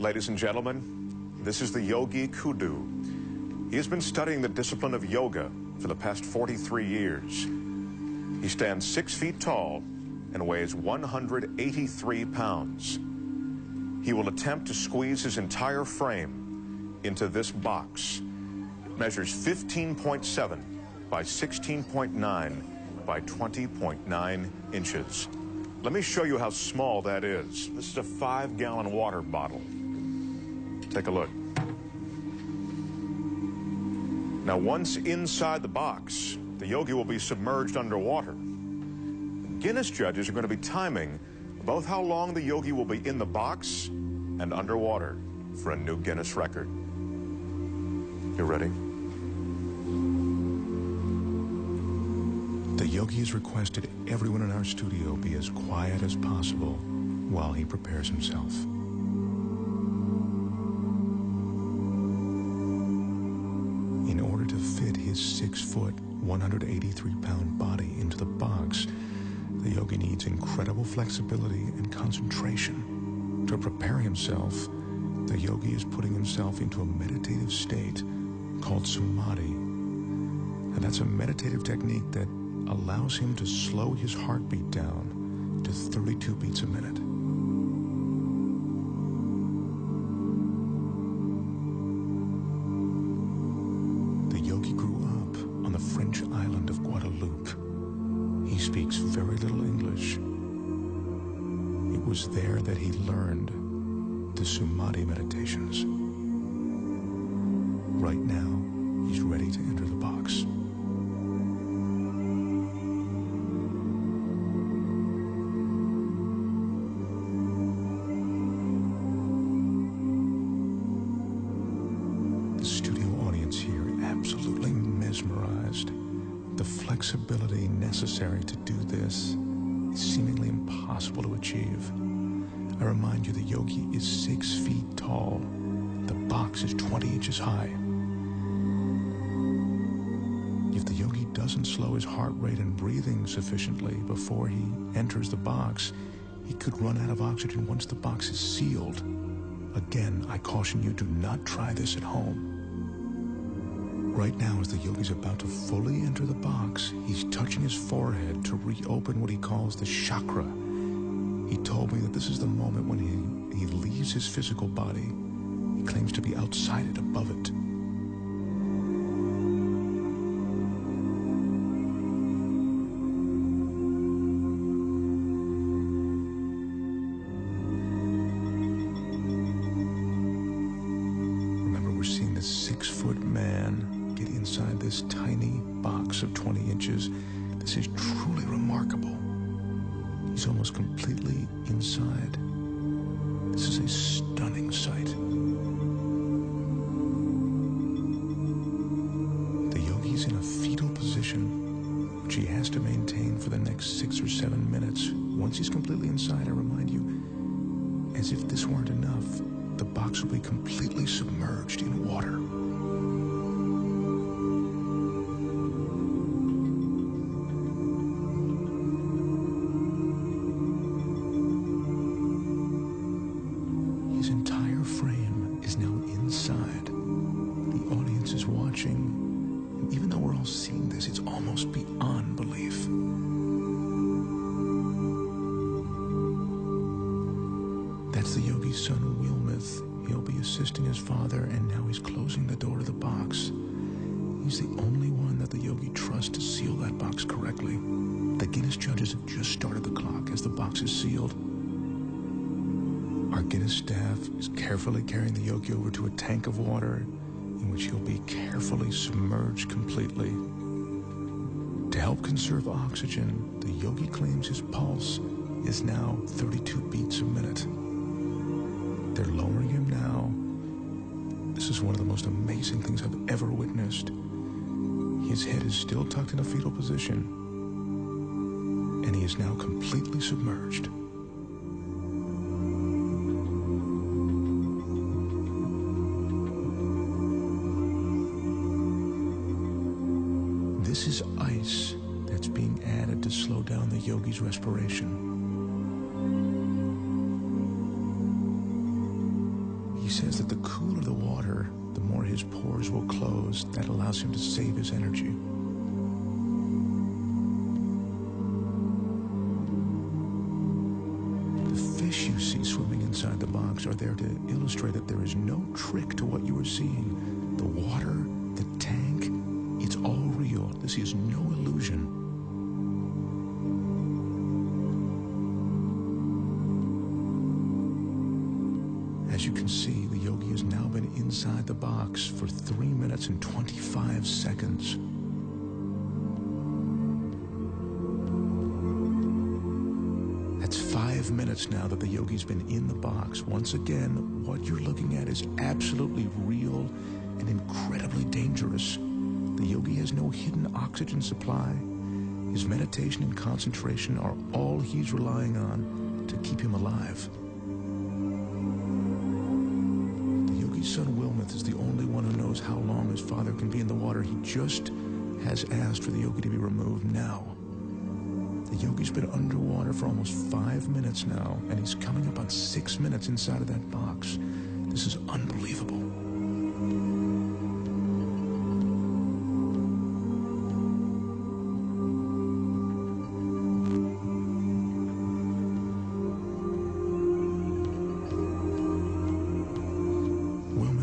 Ladies and gentlemen, this is the Yogi Kudu. He has been studying the discipline of yoga for the past 43 years. He stands 6 feet tall and weighs 183 pounds. He will attempt to squeeze his entire frame into this box. It measures 15.7 by 16.9 by 20.9 inches. Let me show you how small that is. This is a 5-gallon water bottle. Take a look. Now, once inside the box, the yogi will be submerged underwater. Guinness judges are going to be timing both how long the yogi will be in the box and underwater for a new Guinness record. You ready? The yogi has requested everyone in our studio be as quiet as possible while he prepares himself. In order to fit his 6-foot, 183-pound body into the box, the yogi needs incredible flexibility and concentration. To prepare himself, the yogi is putting himself into a meditative state called samadhi. And that's a meditative technique that allows him to slow his heartbeat down to 32 beats a minute. The yogi grew up on the French island of Guadeloupe. He speaks very little English. It was there that he learned the samadhi meditations. Right now, he's ready to enter the box. The studio audience here absolutely mesmerized. The flexibility necessary to do this is seemingly impossible to achieve. I remind you, the yogi is 6 feet tall. The box is 20 inches high. If the yogi doesn't slow his heart rate and breathing sufficiently before he enters the box, he could run out of oxygen once the box is sealed. Again, I caution you, do not try this at home. Right now, as the yogi's about to fully enter the box, he's touching his forehead to reopen what he calls the chakra. He told me that this is the moment when he leaves his physical body. He claims to be outside it, above it. Remember, we're seeing this 6-foot man get inside this tiny box of 20 inches. This is truly remarkable. He's almost completely inside. This is a stunning sight. The yogi's in a fetal position, which he has to maintain for the next 6 or 7 minutes. Once he's completely inside, I remind you, as if this weren't enough, the box will be completely submerged in water. His entire frame is now inside. The audience is watching, and even though we're all seeing this, it's almost beyond belief. That's the yogi's son, Wilmeth. He'll be assisting his father, and now he's closing the door to the box. He's the only one that the yogi trusts to seal that box correctly. The Guinness judges have just started the clock as the box is sealed. Our Guinness staff is carefully carrying the yogi over to a tank of water in which he'll be carefully submerged completely. To help conserve oxygen, the yogi claims his pulse is now 32 beats a minute. They're lowering him now. This is one of the most amazing things I've ever witnessed. His head is still tucked in a fetal position, and he is now completely submerged. This is ice that's being added to slow down the yogi's respiration. He says that the cooler the water, the more his pores will close. That allows him to save his energy. The fish you see swimming inside the box are there to illustrate that there is no trick to what you are seeing. The water, the tank, it's all real. This is no illusion. As you can see, the yogi has now been inside the box for 3 minutes and 25 seconds. That's 5 minutes now that the yogi's been in the box. Once again, what you're looking at is absolutely real and incredibly dangerous. The yogi has no hidden oxygen supply. His meditation and concentration are all he's relying on to keep him alive. His son Wilmeth is the only one who knows how long his father can be in the water. He just has asked for the yogi to be removed now. The yogi's been underwater for almost 5 minutes now, and he's coming up on 6 minutes inside of that box. This is unbelievable.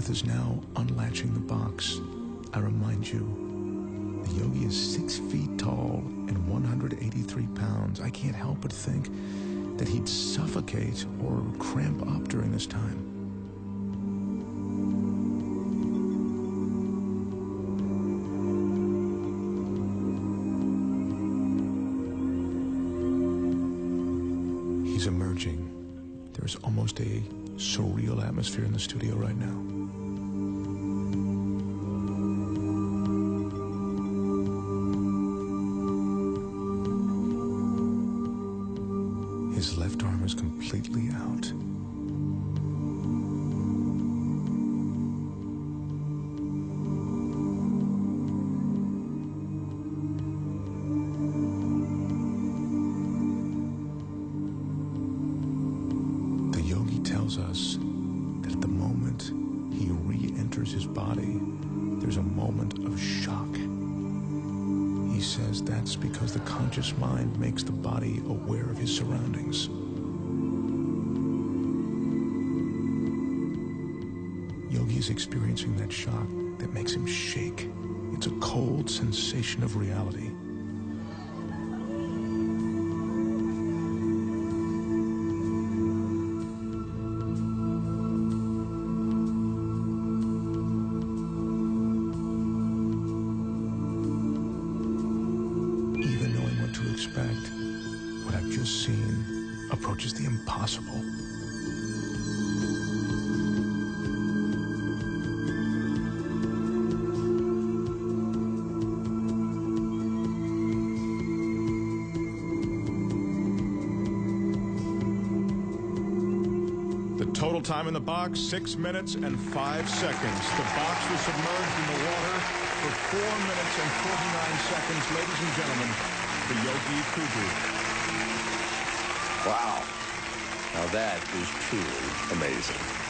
Is now unlatching the box. I remind you, the yogi is 6 feet tall and 183 pounds. I can't help but think that he'd suffocate or cramp up during this time. He's emerging. There's almost a surreal atmosphere in the studio right now. His left arm is completely out. The yogi tells us that at the moment he re-enters his body, there's a moment of shock. He says that's because the conscious mind makes the body aware of his surroundings. Yogi is experiencing that shock that makes him shake. It's a cold sensation of reality. What I've just seen approaches the impossible. The total time in the box, 6 minutes and 5 seconds. The box was submerged in the water for 4 minutes and 49 seconds. Ladies and gentlemen, the Yogi Kudu. Wow. Now that is truly amazing.